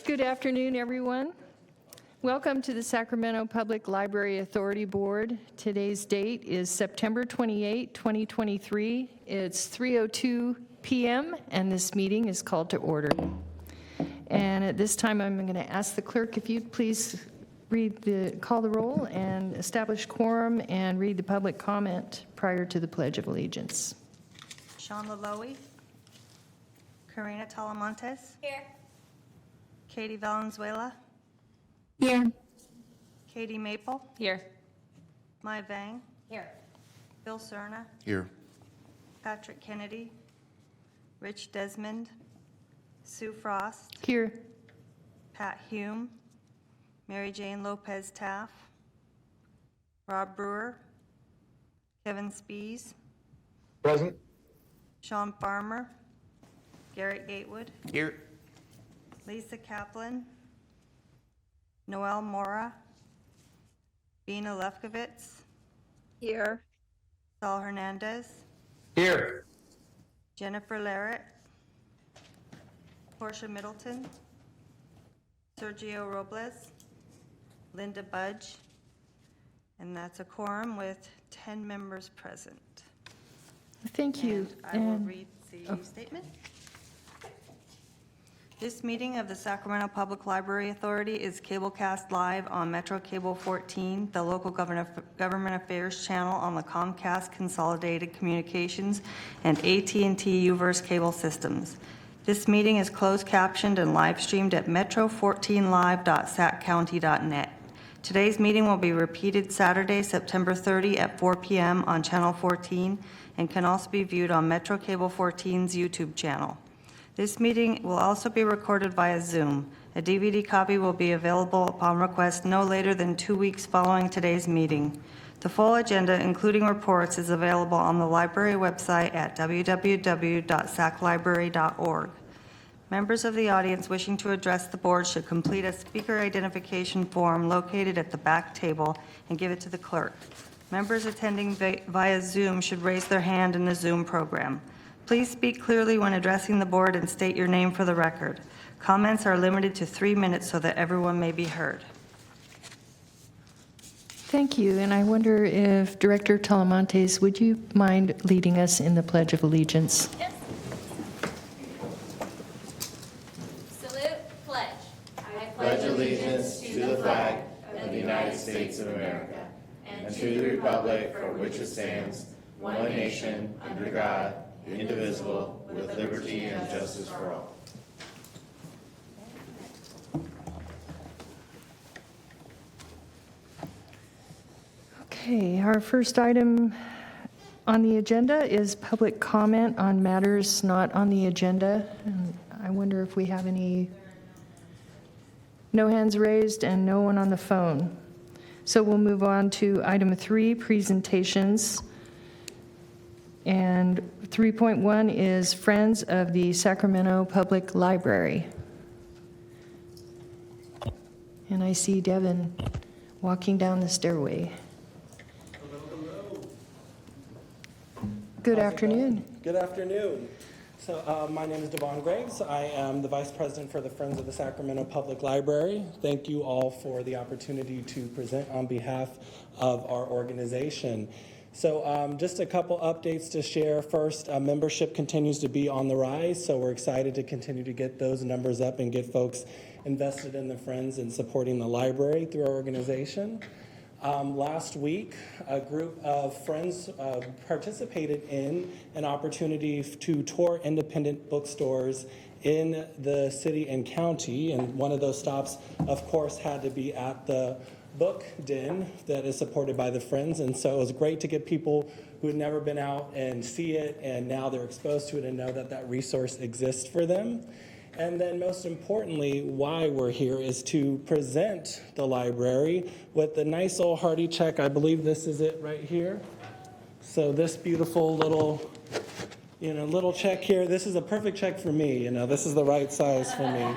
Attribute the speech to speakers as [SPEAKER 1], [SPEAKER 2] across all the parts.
[SPEAKER 1] Good afternoon, everyone. Welcome to the Sacramento Public Library Authority Board. Today's date is September 28, 2023. It's 3:02 p.m. and this meeting is called to order. And at this time, I'm going to ask the clerk if you'd please call the roll and establish quorum and read the public comment prior to the Pledge of Allegiance.
[SPEAKER 2] Sean Laloe. Karina Talamontes.
[SPEAKER 3] Here.
[SPEAKER 2] Katie Valenzuela.
[SPEAKER 3] Here.
[SPEAKER 2] Katie Maple.
[SPEAKER 3] Here.
[SPEAKER 2] Mai Vang.
[SPEAKER 3] Here.
[SPEAKER 2] Bill Cerna.
[SPEAKER 4] Here.
[SPEAKER 2] Patrick Kennedy. Rich Desmond. Sue Frost.
[SPEAKER 1] Here.
[SPEAKER 2] Pat Hume. Mary Jane Lopez Taff. Rob Brewer. Kevin Spees.
[SPEAKER 4] Present.
[SPEAKER 2] Sean Farmer. Garrett Gatewood.
[SPEAKER 4] Here.
[SPEAKER 2] Lisa Kaplan. Noel Mora. Bina Lefkowitz.
[SPEAKER 3] Here.
[SPEAKER 2] Saul Hernandez.
[SPEAKER 4] Here.
[SPEAKER 2] Jennifer Larrett. Portia Middleton. Sergio Robles. Linda Budge. And that's a quorum with 10 members present.
[SPEAKER 1] Thank you.
[SPEAKER 2] And I will read the statement. This meeting of the Sacramento Public Library Authority is cablecast live on Metro Cable 14, the local government affairs channel on the Comcast Consolidated Communications and AT&T Uverse cable systems. This meeting is closed captioned and live streamed at metro14live.saccounty.net. Today's meeting will be repeated Saturday, September 30 at 4 p.m. on Channel 14 and can also be viewed on Metro Cable 14's YouTube channel. This meeting will also be recorded via Zoom. A DVD copy will be available upon request no later than 2 weeks following today's meeting. The full agenda, including reports, is available on the library website at www.saclibrary.org. Members of the audience wishing to address the board should complete a speaker identification form located at the back table and give it to the clerk. Members attending via Zoom should raise their hand in the Zoom program. Please speak clearly when addressing the board and state your name for the record. Comments are limited to 3 minutes so that everyone may be heard.
[SPEAKER 1] Thank you. And I wonder if Director Talamontes, would you mind leading us in the Pledge of Allegiance?
[SPEAKER 3] Yes. Salute, pledge. I
[SPEAKER 5] pledge allegiance to the flag of the United States of America and to the republic for which it stands, one nation, under God, indivisible, with liberty and justice for all.
[SPEAKER 1] Okay, our first item on the agenda is public comment on matters not on the agenda. And I wonder if we have any, no hands raised and no one on the phone. So we'll move on to item 3, presentations. And 3.1 is Friends of the Sacramento Public Library. And I see Devin walking down the stairway. Good afternoon.
[SPEAKER 6] Good afternoon. So my name is Devon Graves. I am the Vice President for the Friends of the Sacramento Public Library. Thank you all for the opportunity to present on behalf of our organization. So just a couple updates to share. First, membership continues to be on the rise, so we're excited to continue to get those numbers up and get folks invested in the Friends and supporting the library through our organization. Last week, a group of friends participated in an opportunity to tour independent bookstores in the city and county, and one of those stops, of course, had to be at the book den that is supported by the Friends. And so it was great to get people who had never been out and see it, and now they're exposed to it and know that that resource exists for them. And then most importantly, why we're here is to present the library with the nice old hearty check. I believe this is it right here. So this beautiful little, little check here, this is a perfect check for me. This is the right size for me.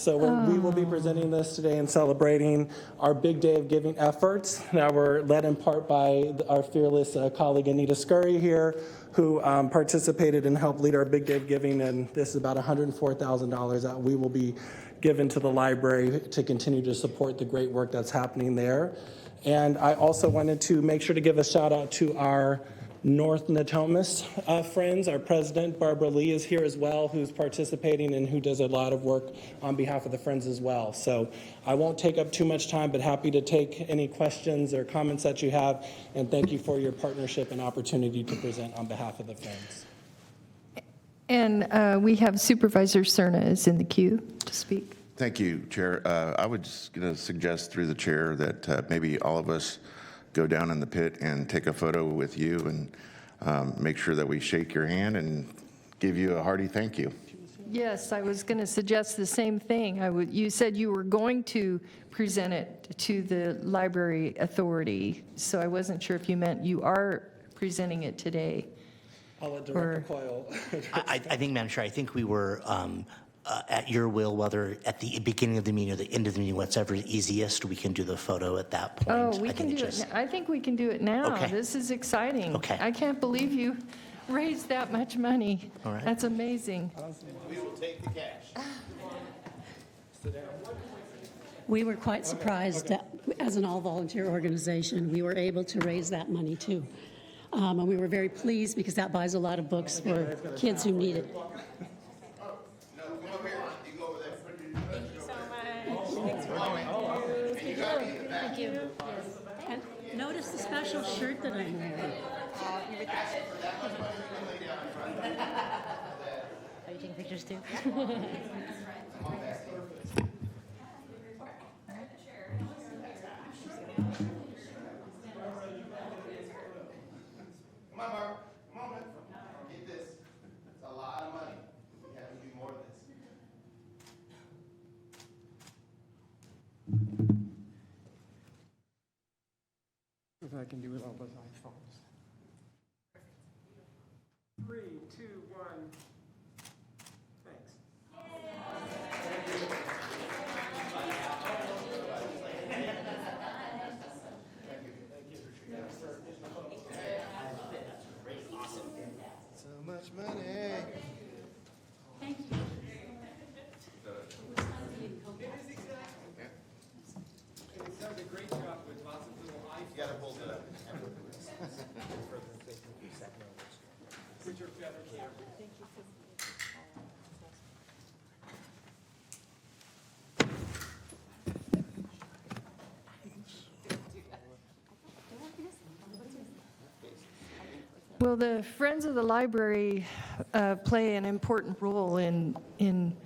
[SPEAKER 6] So we will be presenting this today and celebrating our Big Day of Giving efforts that were led in part by our fearless colleague Anita Scurry here, who participated and helped lead our Big Day of Giving, and this is about $104,000 that we will be given to the library to continue to support the great work that's happening there. And I also wanted to make sure to give a shout out to our North Natomas friends. Our president, Barbara Lee, is here as well, who's participating and who does a lot of work on behalf of the Friends as well. So I won't take up too much time, but happy to take any questions or comments that you have, and thank you for your partnership and opportunity to present on behalf of the Friends.
[SPEAKER 1] And we have Supervisor Cerna is in the queue to speak.
[SPEAKER 5] Thank you, Chair. I was just going to suggest through the chair that maybe all of us go down in the pit and take a photo with you and make sure that we shake your hand and give you a hearty thank you.
[SPEAKER 1] Yes, I was going to suggest the same thing. You said you were going to present it to the Library Authority, so I wasn't sure if you meant you are presenting it today.
[SPEAKER 6] I'll let Director Coyle.
[SPEAKER 7] I think, Madam Chair, I think we were at your will, whether at the beginning of the meeting or the end of the meeting, whatever is easiest, we can do the photo at that point.
[SPEAKER 1] Oh, we can do it. I think we can do it now.
[SPEAKER 7] Okay.
[SPEAKER 1] This is exciting.
[SPEAKER 7] Okay.
[SPEAKER 1] I can't believe you raised that much money.
[SPEAKER 7] All right.
[SPEAKER 1] That's amazing.
[SPEAKER 5] We will take the cash.
[SPEAKER 8] We were quite surprised that, as an all-volunteer organization, we were able to raise that money too. And we were very pleased because that buys a lot of books for kids who need it.
[SPEAKER 3] Thank you.
[SPEAKER 8] And notice the special shirt that I'm wearing.
[SPEAKER 3] Are you taking pictures too?
[SPEAKER 5] Come on, Mark. Come on, man. Get this. It's a lot of money. We have to do more of this.
[SPEAKER 6] If I can do it all with iPhones. 3, 2, 1. Thanks.
[SPEAKER 5] So much money.
[SPEAKER 8] Thank you.
[SPEAKER 5] You gotta hold it up.
[SPEAKER 1] Well, the Friends of the Library play an important role in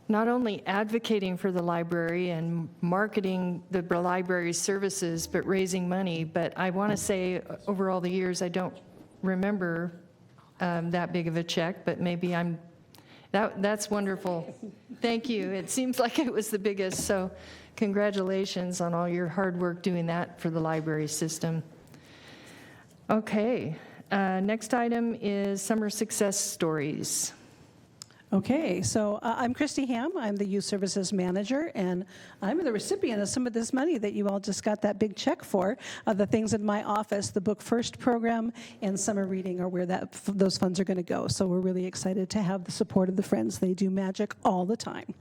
[SPEAKER 1] not only advocating for the library and marketing the library's services, but raising money. But I want to say, over all the years, I don't remember that big of a check, but maybe that's wonderful. Thank you. It seems like it was the biggest, so congratulations on all your hard work doing that for the library system. Okay, next item is Summer Success Stories.
[SPEAKER 9] Okay, so I'm Christy Ham. I'm the Youth Services Manager, and I'm the recipient of some of this money that you all just got that big check for. The things in my office, the Book First program and summer reading are where those funds are going to go. So we're really excited to have the support of the Friends. They do magic all the time.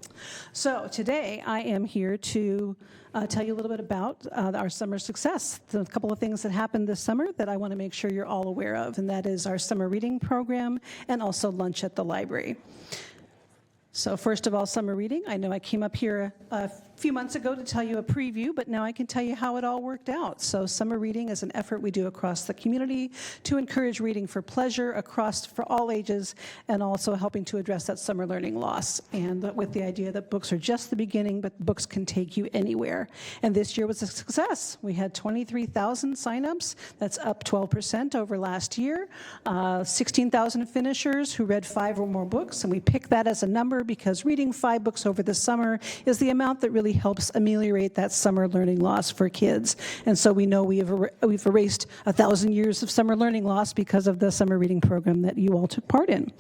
[SPEAKER 9] So today I am here to tell you a little bit about our summer success. A couple of things that happened this summer that I want to make sure you're all aware of, and that is our summer reading program and also lunch at the library. So first of all, summer reading. I know I came up here a few months ago to tell you a preview, but now I can tell you how it all worked out. So summer reading is an effort we do across the community to encourage reading for pleasure for all ages, and also helping to address that summer learning loss. And with the idea that books are just the beginning, but books can take you anywhere. And this year was a success. We had 23,000 signups. That's up 12% over last year. 16,000 finishers who read 5 or more books, and we picked that as a number because reading 5 books over the summer is the amount that really really helps ameliorate that summer learning loss for kids. And so we know we've erased 1,000 years of summer learning loss because of the summer reading program that you all took part in.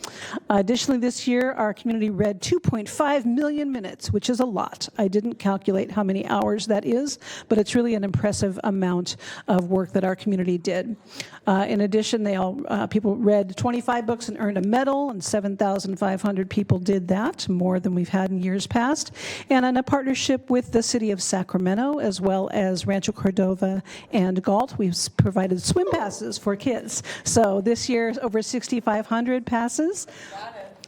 [SPEAKER 9] Additionally, this year, our community read 2.5 million minutes, which is a lot. I didn't calculate how many hours that is, but it's really an impressive amount of work that our community did. In addition, people read 25 books and earned a medal, and 7,500 people did that, more than we've had in years past. And in a partnership with the city of Sacramento, as well as Rancho Cordova and Galt, we've provided swim passes for kids. So this year, over 6,500 passes.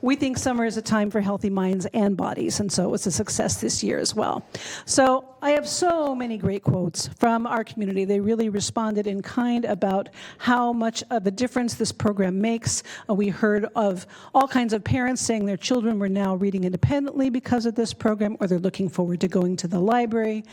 [SPEAKER 9] We think summer is a time for healthy minds and bodies, and so it was a success this year as well. So I have so many great quotes from our community. They really responded in kind about how much of a difference this program makes. We heard of all kinds of parents saying their children were now reading independently because of this program, or they're looking forward to going to the library.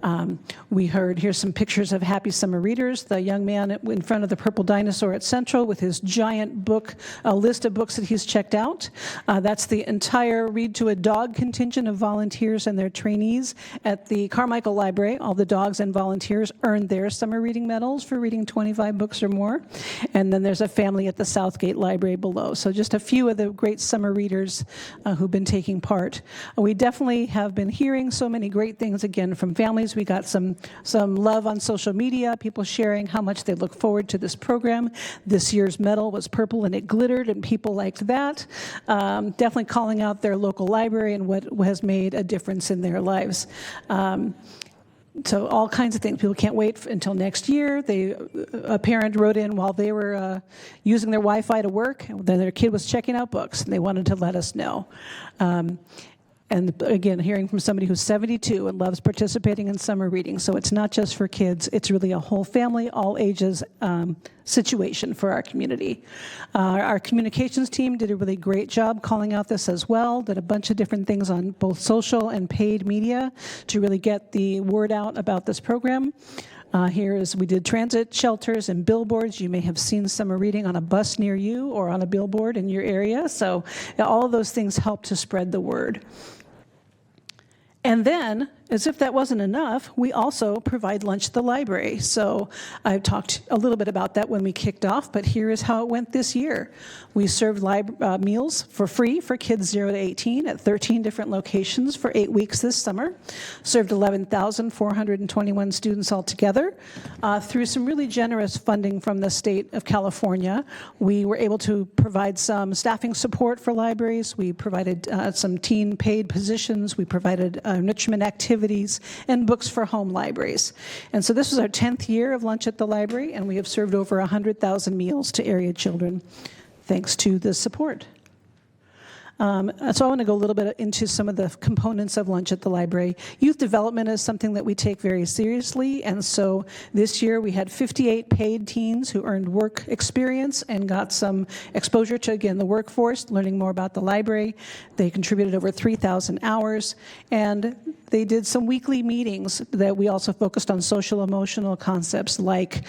[SPEAKER 9] Here's some pictures of happy summer readers. The young man in front of the purple dinosaur at Central with his giant book, a list of books that he's checked out. That's the entire Read to a Dog contingent of volunteers and their trainees at the Carmichael Library. All the dogs and volunteers earned their summer reading medals for reading 25 books or more. And then there's a family at the Southgate Library below. So just a few of the great summer readers who've been taking part. We definitely have been hearing so many great things again from families. We got some love on social media, people sharing how much they look forward to this program. This year's medal was purple and it glittered, and people liked that. Definitely calling out their local library and what has made a difference in their lives. So all kinds of things. People can't wait until next year. A parent wrote in while they were using their Wi-Fi to work, then their kid was checking out books, and they wanted to let us know. And again, hearing from somebody who's 72 and loves participating in summer reading. So it's not just for kids, it's really a whole family, all ages situation for our community. Our communications team did a really great job calling out this as well, did a bunch of different things on both social and paid media to really get the word out about this program. We did transit shelters and billboards. You may have seen summer reading on a bus near you or on a billboard in your area. So all of those things help to spread the word. And then, as if that wasn't enough, we also provide lunch at the library. So I've talked a little bit about that when we kicked off, but here is how it went this year. We served meals for free for kids 0 to 18 at 13 different locations for 8 weeks this summer. Served 11,421 students altogether. Through some really generous funding from the state of California, we were able to provide some staffing support for libraries. We provided some teen paid positions. We provided enrichment activities and books for home libraries. And so this was our 10th year of lunch at the library, and we have served over 100,000 meals to area children thanks to the support. So I want to go a little bit into some of the components of lunch at the library. Youth development is something that we take very seriously, and so this year we had 58 paid teens who earned work experience and got some exposure to, again, the workforce, learning more about the library. They contributed over 3,000 hours, and they did some weekly meetings that we also focused on social emotional concepts like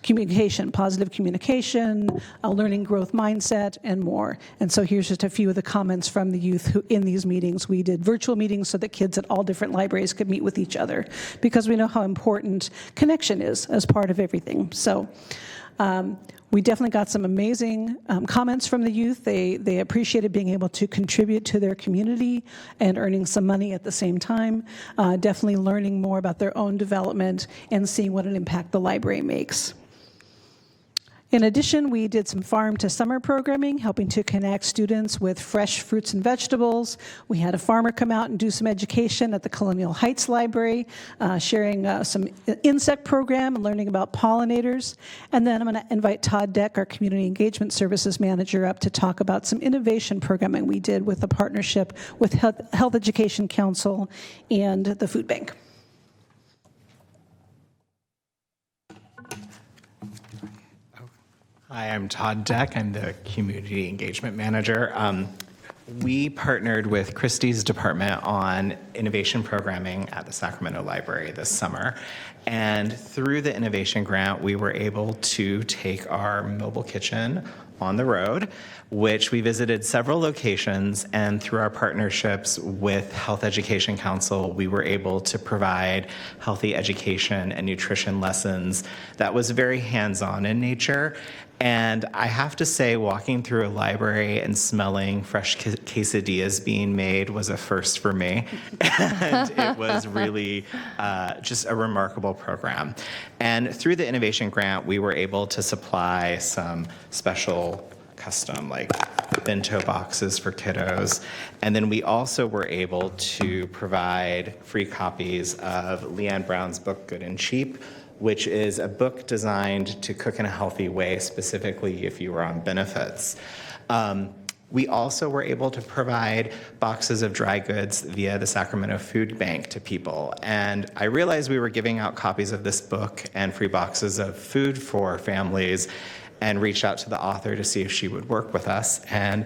[SPEAKER 9] communication, positive communication, a learning growth mindset, and more. And so here's just a few of the comments from the youth who in these meetings. We did virtual meetings so that kids at all different libraries could meet with each other because we know how important connection is as part of everything. So we definitely got some amazing comments from the youth. They appreciated being able to contribute to their community and earning some money at the same time, definitely learning more about their own development and seeing what an impact the library makes. In addition, we did some farm to summer programming, helping to connect students with fresh fruits and vegetables. We had a farmer come out and do some education at the Colonial Heights Library, sharing some insect program and learning about pollinators. And then I'm going to invite Todd Deck, our Community Engagement Services Manager, up to talk about some innovation programming we did with a partnership with Health Education Council and the Food Bank.
[SPEAKER 10] Hi, I'm Todd Deck. I'm the Community Engagement Manager. We partnered with Christie's department on innovation programming at the Sacramento Library this summer. And through the innovation grant, we were able to take our mobile kitchen on the road, which we visited several locations, and through our partnerships with Health Education Council, we were able to provide healthy education and nutrition lessons that was very hands-on in nature. And I have to say, walking through a library and smelling fresh quesadillas being made was a first for me. And it was really just a remarkable program. And through the Innovation Grant, we were able to supply some special custom, like bento boxes for kiddos. And then we also were able to provide free copies of Leanne Brown's book, Good and Cheap, which is a book designed to cook in a healthy way, specifically if you were on benefits. We also were able to provide boxes of dry goods via the Sacramento Food Bank to people. And I realized we were giving out copies of this book and free boxes of food for families, and reached out to the author to see if she would work with us. And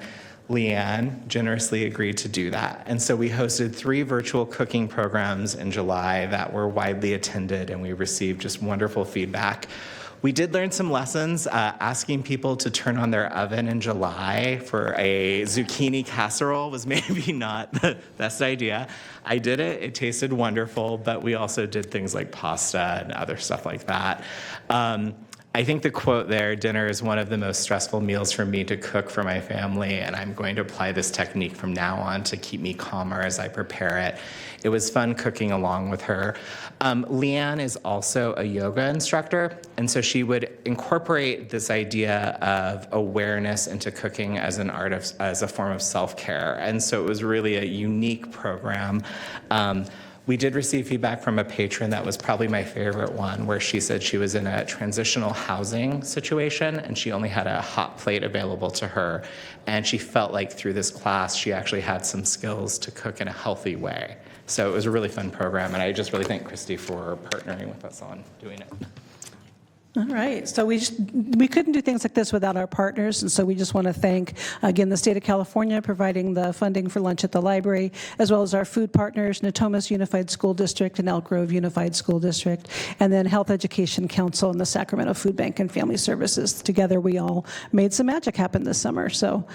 [SPEAKER 10] Leanne generously agreed to do that. And so we hosted 3 virtual cooking programs in July that were widely attended, and we received just wonderful feedback. We did learn some lessons. Asking people to turn on their oven in July for a zucchini casserole was maybe not the best idea. I did it. It tasted wonderful, but we also did things like pasta and other stuff like that. I think the quote there, dinner is one of the most stressful meals for me to cook for my family, and I'm going to apply this technique from now on to keep me calmer as I prepare it. It was fun cooking along with her. Leanne is also a yoga instructor, and so she would incorporate this idea of awareness into cooking as an art of, as a form of self-care, and so it was really a unique program. We did receive feedback from a patron that was probably my favorite one, where she said she was in a transitional housing situation and she only had a hot plate available to her. And she felt like through this class, she actually had some skills to cook in a healthy way. So it was a really fun program, and I just really thank Christy for partnering with us on doing it.
[SPEAKER 9] All right, so we couldn't do things like this without our partners, and so we just want to thank, again, the state of California providing the funding for lunch at the library, as well as our food partners, Natomas Unified School District and Elk Grove Unified School District, and then Health Education Council and the Sacramento Food Bank and Family Services. Together, we all made some magic happen this summer. So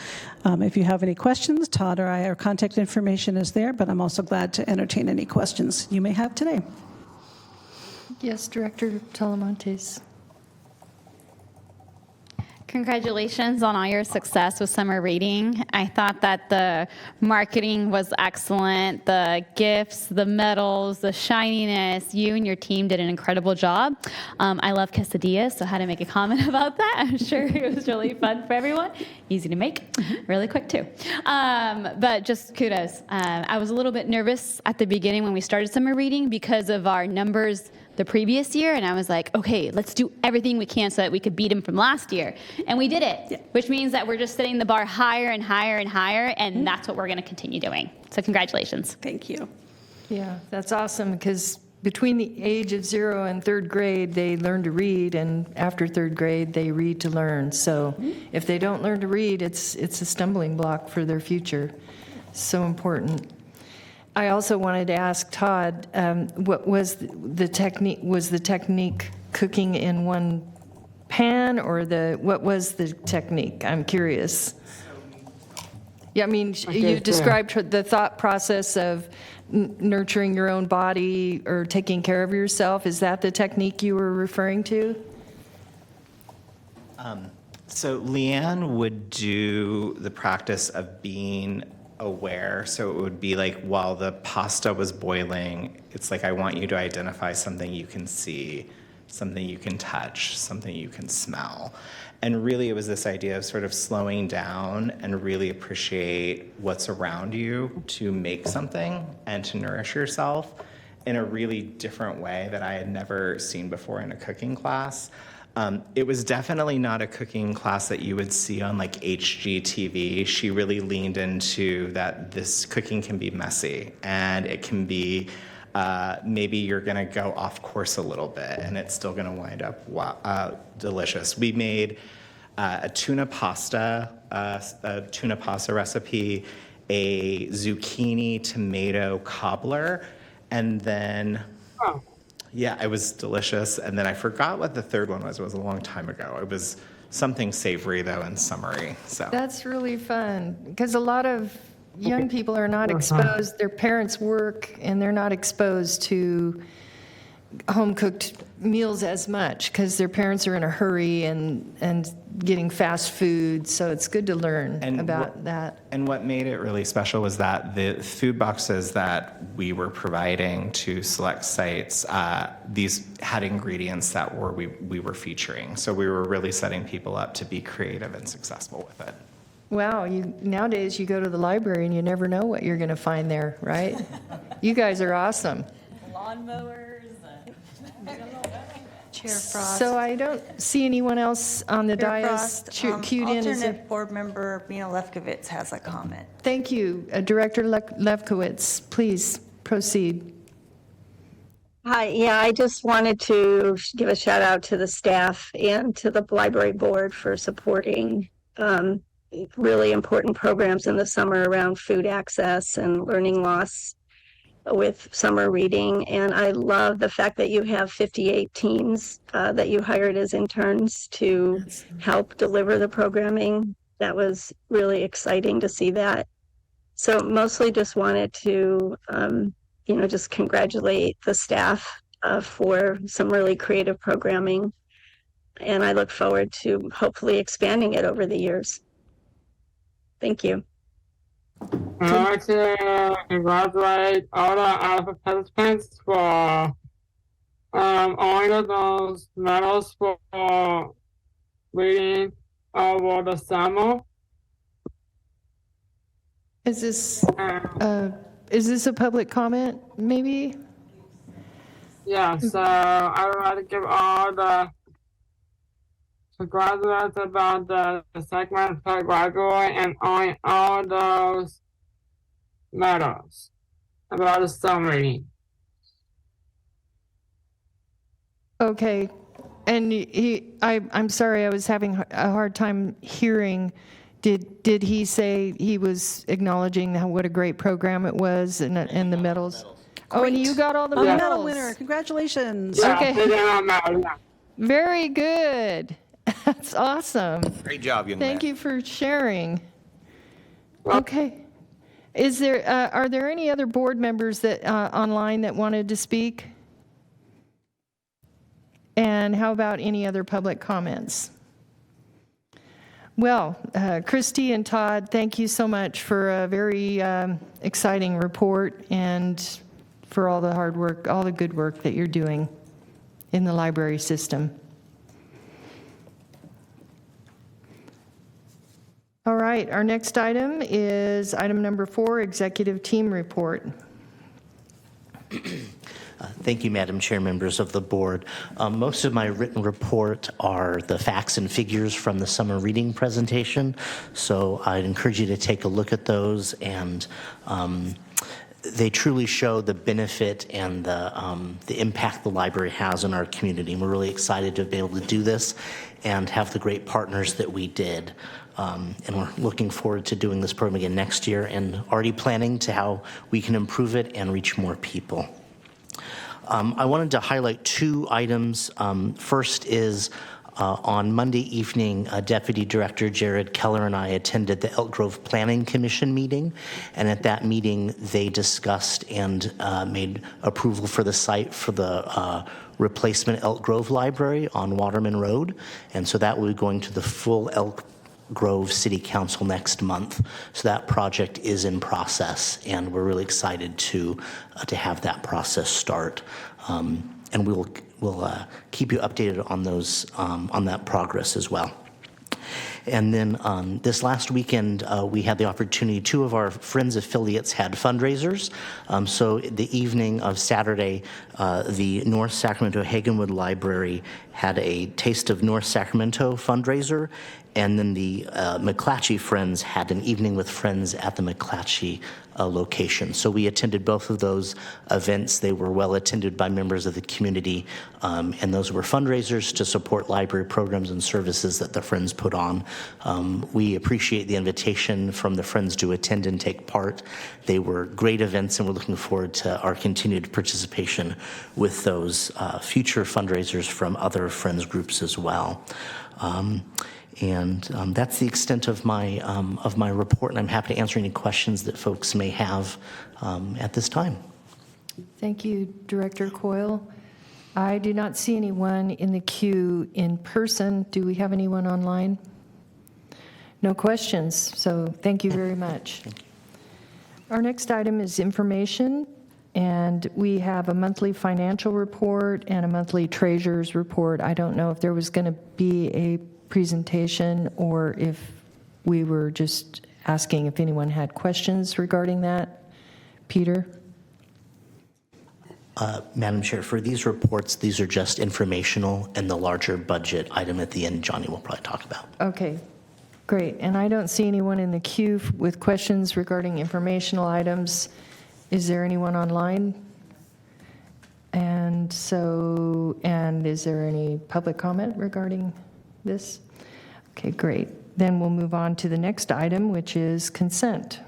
[SPEAKER 9] if you have any questions, Todd or I, our contact information is there, but I'm also glad to entertain any questions you may have today.
[SPEAKER 1] Yes, Director Talamontes.
[SPEAKER 11] Congratulations on all your success with summer reading. I thought that the marketing was excellent, the gifts, the medals, the shininess. You and your team did an incredible job. I love quesadillas, so I had to make a comment about that. I'm sure it was really fun for everyone. Easy to make, really quick too. But just kudos. I was a little bit nervous at the beginning when we started summer reading because of our numbers the previous year, and I was like, okay, let's do everything we can so that we could beat them from last year. And we did it, which means that we're just setting the bar higher and higher and higher, and that's what we're going to continue doing. So congratulations.
[SPEAKER 9] Thank you.
[SPEAKER 1] Yeah, that's awesome, because between the age of 0 and 3rd grade, they learn to read, and after 3rd grade, they read to learn. So if they don't learn to read, it's a stumbling block for their future. So important. I also wanted to ask Todd, what was the technique? Was the technique cooking in one pan, or what was the technique? I'm curious. Yeah, I mean, you described the thought process of nurturing your own body or taking care of yourself. Is that the technique you were referring to?
[SPEAKER 10] So Leanne would do the practice of being aware. So it would be like while the pasta was boiling, it's like, I want you to identify something you can see, something you can touch, something you can smell. And really it was this idea of sort of slowing down and really appreciate what's around you to make something and to nourish yourself in a really different way that I had never seen before in a cooking class. It was definitely not a cooking class that you would see on like HGTV. She really leaned into that this cooking can be messy, and it can be, maybe you're gonna go off course a little bit and it's still gonna wind up delicious. We made a tuna pasta recipe, a zucchini tomato cobbler, and then Yeah, it was delicious. And then I forgot what the third one was. It was a long time ago. It was something savory, though, and summery. So
[SPEAKER 1] That's really fun, because a lot of young people are not exposed, their parents work, and they're not exposed to home-cooked meals as much, because their parents are in a hurry and getting fast food, so it's good to learn about that.
[SPEAKER 10] And what made it really special was that the food boxes that we were providing to select sites, these had ingredients that we were featuring. So we were really setting people up to be creative and successful with it.
[SPEAKER 1] Wow, nowadays you go to the library and you never know what you're going to find there, right? You guys are awesome.
[SPEAKER 3] Lawnmowers.
[SPEAKER 2] Chair Frost.
[SPEAKER 1] So I don't see anyone else on the
[SPEAKER 2] Chair
[SPEAKER 1] dais
[SPEAKER 2] Frost,
[SPEAKER 1] cued in. Is there-
[SPEAKER 2] alternate board member Mina Lefkowitz has a comment.
[SPEAKER 1] Thank you. Director Levkowitz, please proceed.
[SPEAKER 12] Hi, yeah, I just wanted to give a shout out to the staff and to the library board for supporting really important programs in the summer around food access and learning loss with summer reading. And I love the fact that you have 58 teens that you hired as interns to help deliver the programming. That was really exciting to see that. So mostly just wanted to, just congratulate the staff for some really creative programming. And I look forward to hopefully expanding it over the years. Thank you.
[SPEAKER 13] I'd like to congratulate all the participants for earning those medals for reading over the summer.
[SPEAKER 1] Is this a public comment, maybe?
[SPEAKER 13] Yeah, so I would like to give all the graduates about the Sacramento Public Library and all those medals about the summer reading.
[SPEAKER 1] Okay. And I'm sorry, I was having a hard time hearing. Did he say he was acknowledging what a great program it was and the medals? Oh, and you got all the medals.
[SPEAKER 9] Medal winner, congratulations.
[SPEAKER 13] Yeah,
[SPEAKER 1] Okay.
[SPEAKER 13] they got all medals, yeah.
[SPEAKER 1] Very good. That's awesome.
[SPEAKER 4] Great job, young man.
[SPEAKER 1] Thank you for sharing. Okay. Are there any other board members that online that wanted to speak? And how about any other public comments? Well, Christy and Todd, thank you so much for a very exciting report and for all the hard work, all the good work that you're doing in the library system. All right, our next item is item number 4, executive team report.
[SPEAKER 7] Thank you, Madam Chair, members of the board. Most of my written report are the facts and figures from the summer reading presentation, so I'd encourage you to take a look at those, and they truly show the benefit and the impact the library has on our community. And we're really excited to be able to do this and have the great partners that we did. And we're looking forward to doing this program again next year and already planning to how we can improve it and reach more people. I wanted to highlight 2 items. First is on Monday evening, Deputy Director Jared Keller and I attended the Elk Grove Planning Commission meeting, and at that meeting they discussed and made approval for the site for the replacement Elk Grove Library on Waterman Road, and so that will be going to the full Elk Grove City Council next month. So that project is in process, and we're really excited to have that process start. And we'll keep you updated on those on that progress as well. And then this last weekend, we had the opportunity, 2 of our Friends affiliates had fundraisers. So the evening of Saturday, the North Sacramento Hagenwood Library had a Taste of North Sacramento fundraiser, and then the McClatchy Friends had an evening with friends at the McClatchy location. So we attended both of those events. They were well attended by members of the community, and those were fundraisers to support library programs and services that the Friends put on. We appreciate the invitation from the Friends to attend and take part. They were great events, and we're looking forward to our continued participation with those future fundraisers from other Friends groups as well. That's the extent of my report, and I'm happy to answer any questions that folks may have at this time.
[SPEAKER 1] Thank you, Director Coyle. I do not see anyone in the queue in person. Do we have anyone online? No questions, so thank you very much. Our next item is information, and we have a monthly financial report and a monthly treasurer's report. I don't know if there was going to be a presentation or if we were just asking if anyone had questions regarding that. Peter?
[SPEAKER 7] Madam Chair, for these reports, these are just informational, and the larger budget item at the end, Johnny will probably talk about.
[SPEAKER 1] Okay, great. And I don't see anyone in the queue with questions regarding informational items. Is there anyone online? And is there any public comment regarding this? Okay, great. Then we'll move on to the next item, which is consent.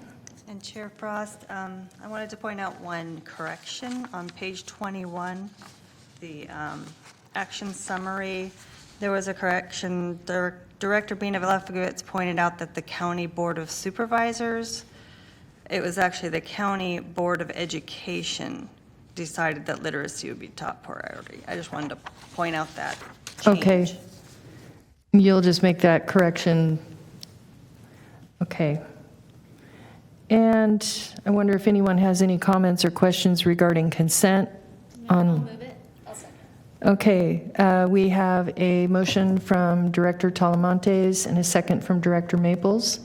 [SPEAKER 2] And Chair Frost, I wanted to point out one correction on page 21, the action summary. There was a correction. Director Bina Lefkowitz pointed out that the County Board of Supervisors, it was actually the County Board of Education decided that literacy would be top priority. I just wanted to point out that change.
[SPEAKER 1] Okay. You'll just make that correction. Okay. And I wonder if anyone has any comments or questions regarding consent on.
[SPEAKER 3] I'll move it. I'll second.
[SPEAKER 1] Okay, we have a motion from Director Talamantes and a second from Director Maples.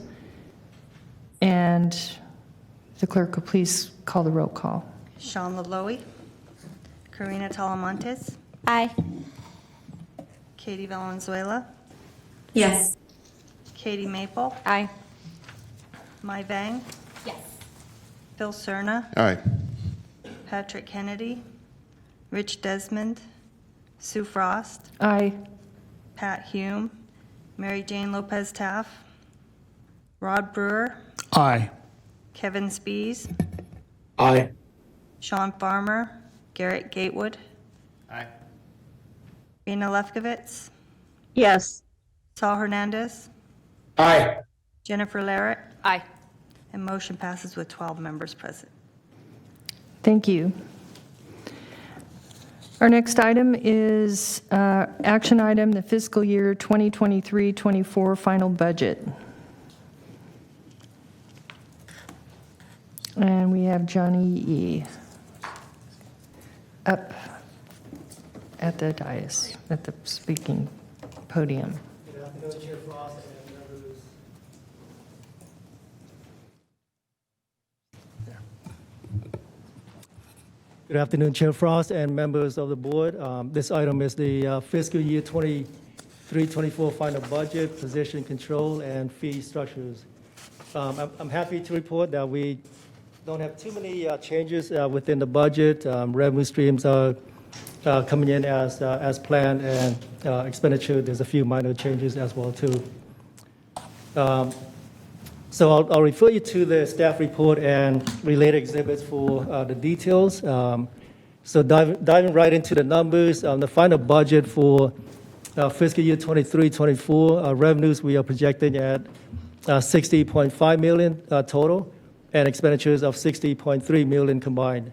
[SPEAKER 1] And the clerk will please call the roll call.
[SPEAKER 2] Sean Laloe, Karina Talamantes,
[SPEAKER 3] Aye.
[SPEAKER 2] Katie Valenzuela,
[SPEAKER 3] Yes.
[SPEAKER 2] Katie Maple,
[SPEAKER 3] Aye.
[SPEAKER 2] Mai Vang,
[SPEAKER 3] Yes.
[SPEAKER 2] Phil Cerna,
[SPEAKER 5] Aye.
[SPEAKER 2] Patrick Kennedy, Rich Desmond, Sue Frost,
[SPEAKER 1] Aye.
[SPEAKER 2] Pat Hume, Mary Jane Lopez Taff, Rod Brewer,
[SPEAKER 4] Aye.
[SPEAKER 2] Kevin Spees,
[SPEAKER 4] Aye.
[SPEAKER 2] Sean Farmer, Garrett Gatewood,
[SPEAKER 5] Aye.
[SPEAKER 2] Bina Lefkowitz,
[SPEAKER 12] Yes.
[SPEAKER 2] Saul Hernandez,
[SPEAKER 4] Aye.
[SPEAKER 2] Jennifer Larrick,
[SPEAKER 3] Aye.
[SPEAKER 2] and motion passes with 12 members present.
[SPEAKER 1] Thank you. Our next item is action item, the fiscal year 2023-24 final budget. And we have Johnny E. up at the dais, at the speaking podium.
[SPEAKER 14] Good afternoon, Chair Frost and members. Good afternoon, Chair Frost and members of the board. This item is the fiscal year 23-24 final budget, position control, and fee structures. I'm happy to report that we don't have too many changes within the budget. Revenue streams are coming in as planned, and expenditure, there's a few minor changes as well, too. So I'll refer you to the staff report and related exhibits for the details. So diving right into the numbers, the final budget for fiscal year 23-24 revenues, we are projecting at $60.5 million total, and expenditures of $60.3 million combined,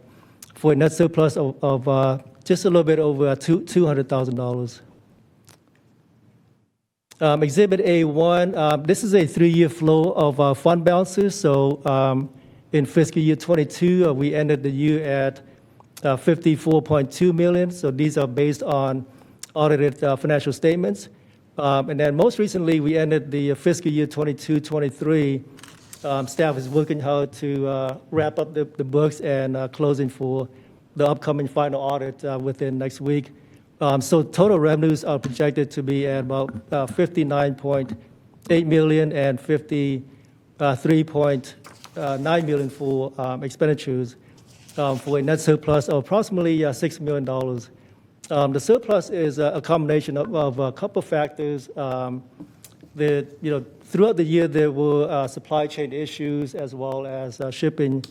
[SPEAKER 14] for a net surplus of just a little bit over $200,000. Exhibit A1, this is a 3-year flow of fund balances. So in fiscal year 22, we ended the year at $54.2 million. So these are based on audited financial statements. And then most recently, we ended the fiscal year 22-23. Staff is working hard to wrap up the books and closing for the upcoming final audit within next week. So total revenues are projected to be at about 59.8 million and 53.9 million for expenditures, for a net surplus of approximately $6 million. The surplus is a combination of a couple of factors. Throughout the year, there were supply chain issues as well as shipping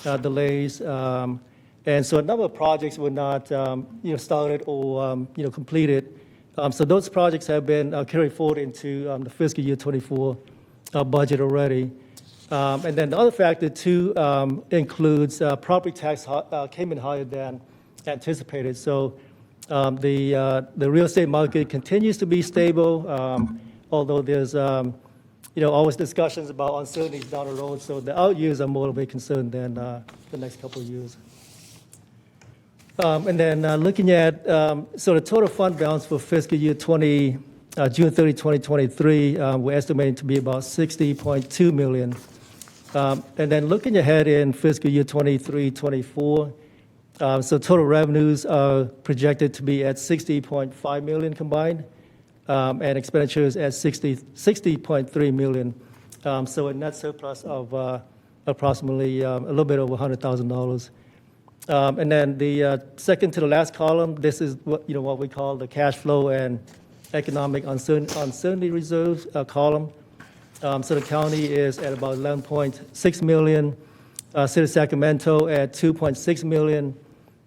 [SPEAKER 14] delays. And so a number of projects were not started or completed. So those projects have been carried forward into the fiscal year 24 budget already. And then the other factor too includes property tax came in higher than anticipated. So the real estate market continues to be stable, although there's always discussions about uncertainties down the road. So the out years are more of a concern than the next couple of years. And then looking at so the total fund balance for fiscal year June 30, 2023, we're estimating to be about $60.2 million. And then looking ahead in fiscal year 23-24, so total revenues are projected to be at $60.5 million combined, and expenditures at $60.3 million. So a net surplus of approximately a little bit over $100,000. And then the second to the last column, this is what we call the cash flow and economic uncertainty reserves column. So the county is at about 11.6 million, City of Sacramento at 2.6 million,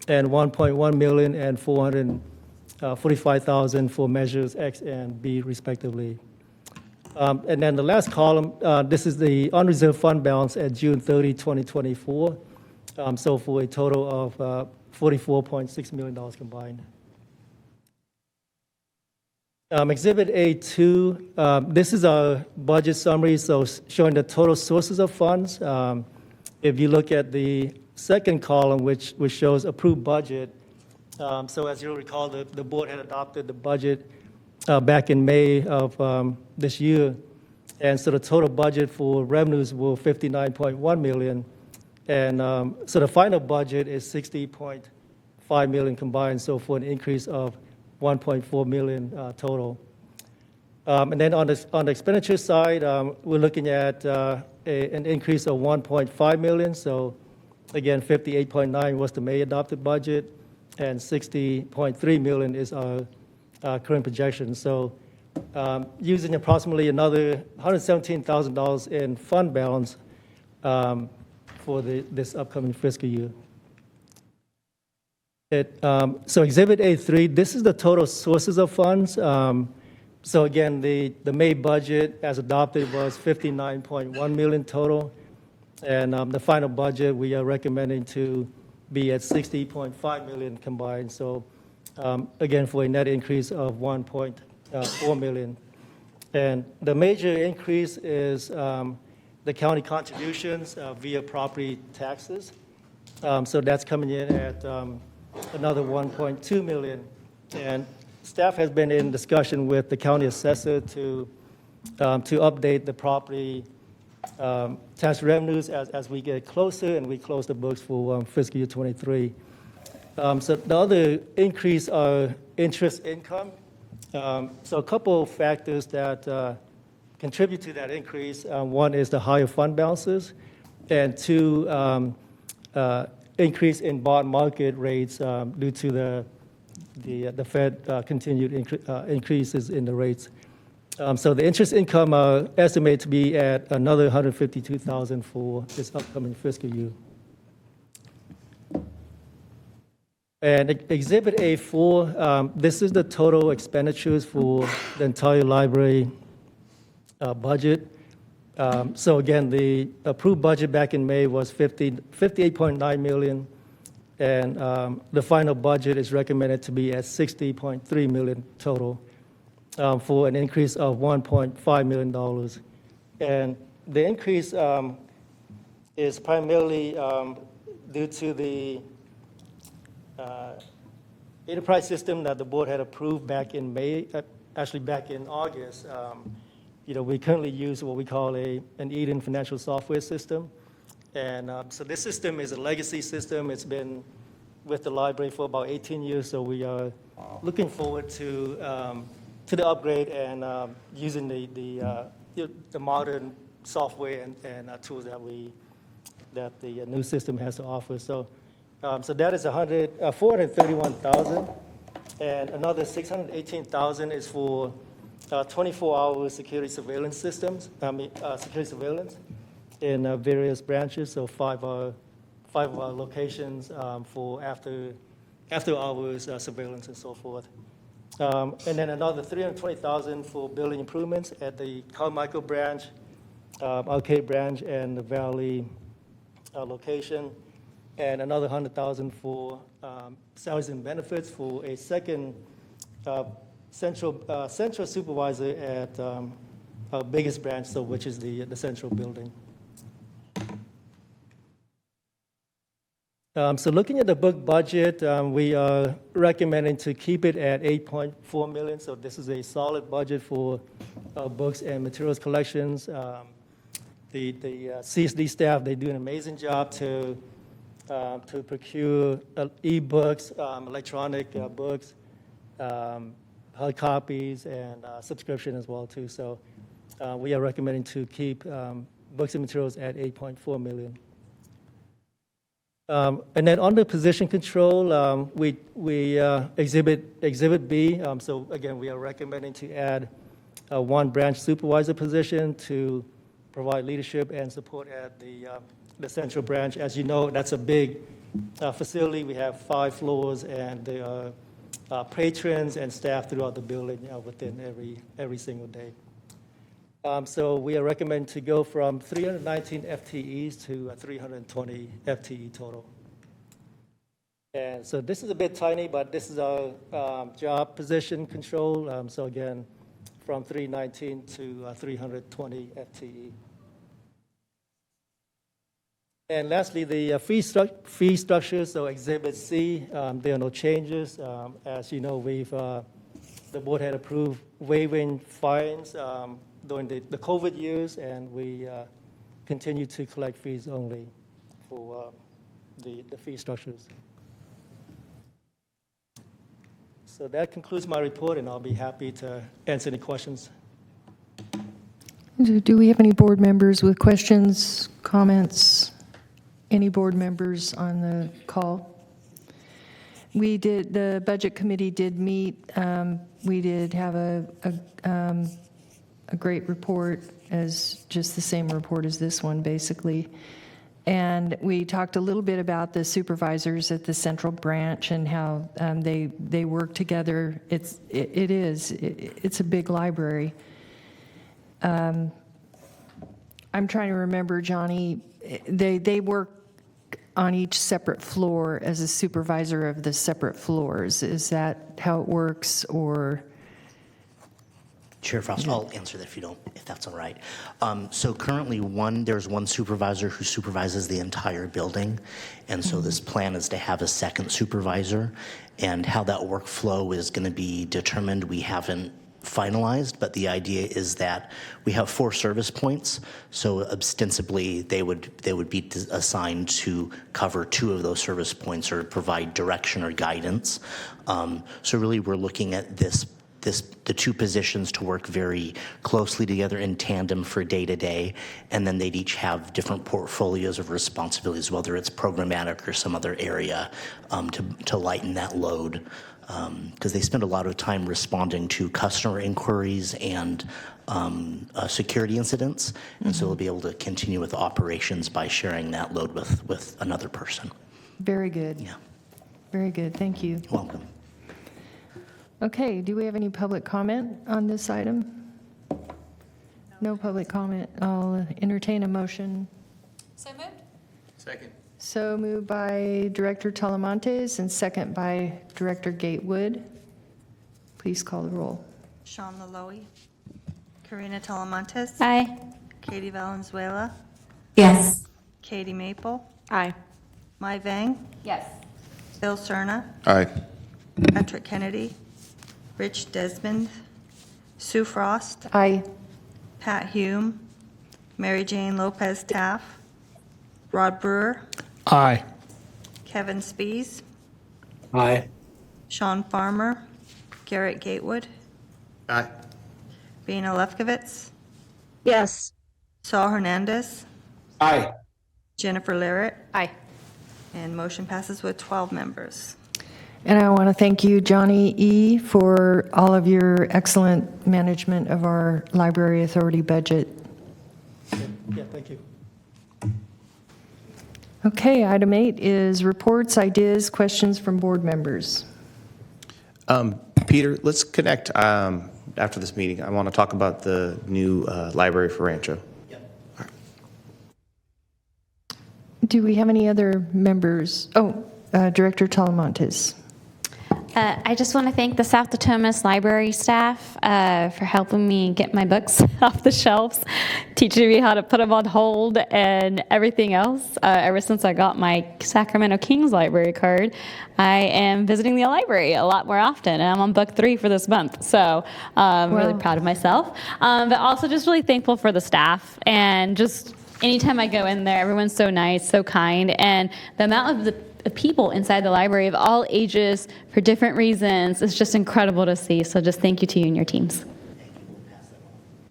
[SPEAKER 14] and 1.1 million and 445,000 for measures X and B respectively. And then the last column, this is the unreserved fund balance at June 30, 2024. So for a total of $44.6 million combined. Exhibit A2, this is our budget summary, so showing the total sources of funds. If you look at the second column, which shows approved budget, so as you'll recall, the board had adopted the budget back in May of this year, and so the total budget for revenues were $59.1 million. And so the final budget is $60.5 million combined, so for an increase of $1.4 million total. And then on the expenditure side, we're looking at an increase of $1.5 million. So again, 58.9 was the May adopted budget, and 60.3 million is our current projection. So using approximately another $117,000 in fund balance for this upcoming fiscal year. So Exhibit A3, this is the total sources of funds. So again, the May budget as adopted was $59.1 million total. And the final budget we are recommending to be at $60.5 million combined. So again, for a net increase of $1.4 million. And the major increase is the county contributions via property taxes. So that's coming in at another $1.2 million. And staff has been in discussion with the county assessor to update the property tax revenues as we get closer and we close the books for fiscal year 23. So the other increase are interest income. So a couple of factors that contribute to that increase. One is the higher fund balances, and two, increase in bond market rates due to the Fed continued increases in the rates. So the interest income estimated to be at another $152,000 for this upcoming fiscal year. And Exhibit A4, this is the total expenditures for the entire library budget. So again, the approved budget back in May was $58.9 million, and the final budget is recommended to be at $60.3 million total, for an increase of $1.5 million. And the increase is primarily due to the enterprise system that the board had approved back in May, actually back in August. We currently use what we call an Eden financial software system. And so this system is a legacy system. It's been with the library for about 18 years, so we are looking forward to the upgrade and using the modern software and tools that the new system has to offer. So that is 431,000, and another 618,000 is for 24-hour security surveillance systems. Security surveillance in various branches. So five locations for after hours surveillance and so forth. And then another 320,000 for building improvements at the Carmichael branch, Arcade branch, and the Valley location, and another 100,000 for salaries and benefits for a second central supervisor at our biggest branch, so which is the central building. So looking at the book budget, we are recommending to keep it at $8.4 million. So this is a solid budget for books and materials collections. The CSD staff, they do an amazing job to procure e-books, electronic books, hard copies, and subscription as well too. So we are recommending to keep books and materials at $8.4 million. And then under position control, we exhibit B. So again, we are recommending to add one branch supervisor position to provide leadership and support at the central branch. As you know, that's a big facility. We have 5 floors, and there are patrons and staff throughout the building within every single day. So we are recommending to go from 319 FTEs to 320 FTE total. And so this is a bit tiny, but this is our job position control. So again, from 319 to 320 FTE. And lastly, the fee structure, so Exhibit C, there are no changes. As you know, the board had approved waiving fines during the COVID years, and we continue to collect fees only for the fee structures. So that concludes my report, and I'll be happy to answer any questions.
[SPEAKER 1] Do we have any board members with questions, comments? Any board members on the call? The Budget Committee did meet. We did have a great report, as just the same report as this one, basically. And we talked a little bit about the supervisors at the central branch and how they work together. It's a big library. I'm trying to remember, Johnny, they work on each separate floor as a supervisor of the separate floors. Is that how it works, or?
[SPEAKER 7] Chair Frost, I'll answer that if that's all right. So currently there's one supervisor who supervises the entire building. And so this plan is to have a second supervisor, and how that workflow is going to be determined, we haven't finalized, but the idea is that we have 4 service points. So ostensibly they would be assigned to cover 2 of those service points or provide direction or guidance. So really we're looking at the 2 positions to work very closely together in tandem for day to day, and then they'd each have different portfolios of responsibilities, whether it's programmatic or some other area, to lighten that load, because they spend a lot of time responding to customer inquiries and security incidents, and so they'll be able to continue with operations by sharing that load with another person.
[SPEAKER 1] Very good.
[SPEAKER 7] Yeah.
[SPEAKER 1] Very good. Thank you.
[SPEAKER 7] You're welcome.
[SPEAKER 1] Okay, do we have any public comment on this item? No public comment. I'll entertain a motion.
[SPEAKER 3] So moved.
[SPEAKER 5] Second.
[SPEAKER 1] So moved by Director Talamantes and second by Director Gatewood. Please call the roll.
[SPEAKER 2] Sean Malloy, Karina Talamantes,
[SPEAKER 11] Aye.
[SPEAKER 2] Katie Valenzuela,
[SPEAKER 3] Yes.
[SPEAKER 2] Katie Maple,
[SPEAKER 3] Aye.
[SPEAKER 2] Mai Vang,
[SPEAKER 3] Yes.
[SPEAKER 2] Bill Cerna,
[SPEAKER 5] Aye.
[SPEAKER 2] Patrick Kennedy, Rich Desmond, Sue Frost,
[SPEAKER 1] Aye.
[SPEAKER 2] Pat Hume, Mary Jane Lopez Taff, Rod Brewer,
[SPEAKER 4] Aye.
[SPEAKER 2] Kevin Spees,
[SPEAKER 4] Aye.
[SPEAKER 2] Sean Farmer, Garrett Gatewood,
[SPEAKER 4] Aye.
[SPEAKER 2] Bina Lefkowitz,
[SPEAKER 12] Yes.
[SPEAKER 2] Saul Hernandez,
[SPEAKER 4] Aye.
[SPEAKER 2] Jennifer Larrett,
[SPEAKER 11] Aye.
[SPEAKER 2] and motion passes with 12 members.
[SPEAKER 1] And I want to thank you, Johnny E., for all of your excellent management of our Library Authority budget.
[SPEAKER 14] Yeah, thank you.
[SPEAKER 1] Okay, item 8 is reports, ideas, questions from board members.
[SPEAKER 5] Peter, let's connect after this meeting. I want to talk about the new library for Rancho.
[SPEAKER 1] Do we have any other members? Oh, Director Talamontes.
[SPEAKER 11] I just want to thank the South Potomac Library staff for helping me get my books off the shelves, teaching me how to put them on hold and everything else. Ever since I got my Sacramento Kings Library card, I am visiting the library a lot more often, and I'm on book 3 for this month. So I'm really proud of myself. But also just really thankful for the staff, and just anytime I go in there, everyone's so nice, so kind, and the amount of the people inside the library of all ages for different reasons is just incredible to see. So just thank you to you and your teams.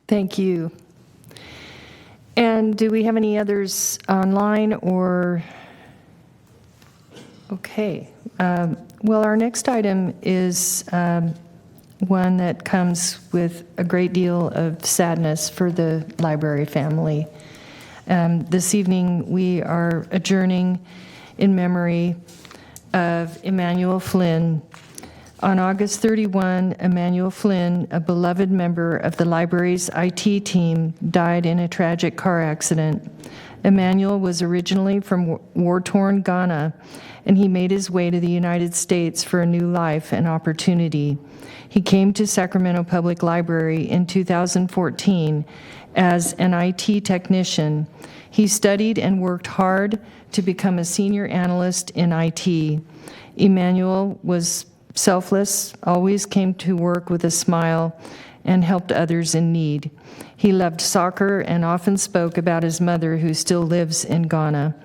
[SPEAKER 1] Thank you. And do we have any others online or? Okay. Well, our next item is one that comes with a great deal of sadness for the library family. This evening, we are adjourning in memory of Emmanuel Flynn. On August 31, Emmanuel Flynn, a beloved member of the library's IT team, died in a tragic car accident. Emmanuel was originally from war-torn Ghana, and he made his way to the United States for a new life and opportunity. He came to Sacramento Public Library in 2014 as an IT technician. He studied and worked hard to become a senior analyst in IT. Emmanuel was selfless, always came to work with a smile, and helped others in need. He loved soccer and often spoke about his mother, who still lives in Ghana.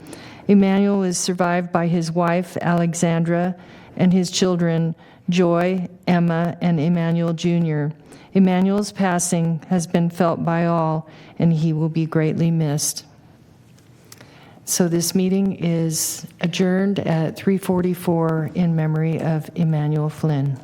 [SPEAKER 1] Emmanuel is survived by his wife, Alexandra, and his children, Joy, Emma, and Emmanuel Jr. Emmanuel's passing has been felt by all, and he will be greatly missed. So this meeting is adjourned at 3:44 in memory of Emmanuel Flynn.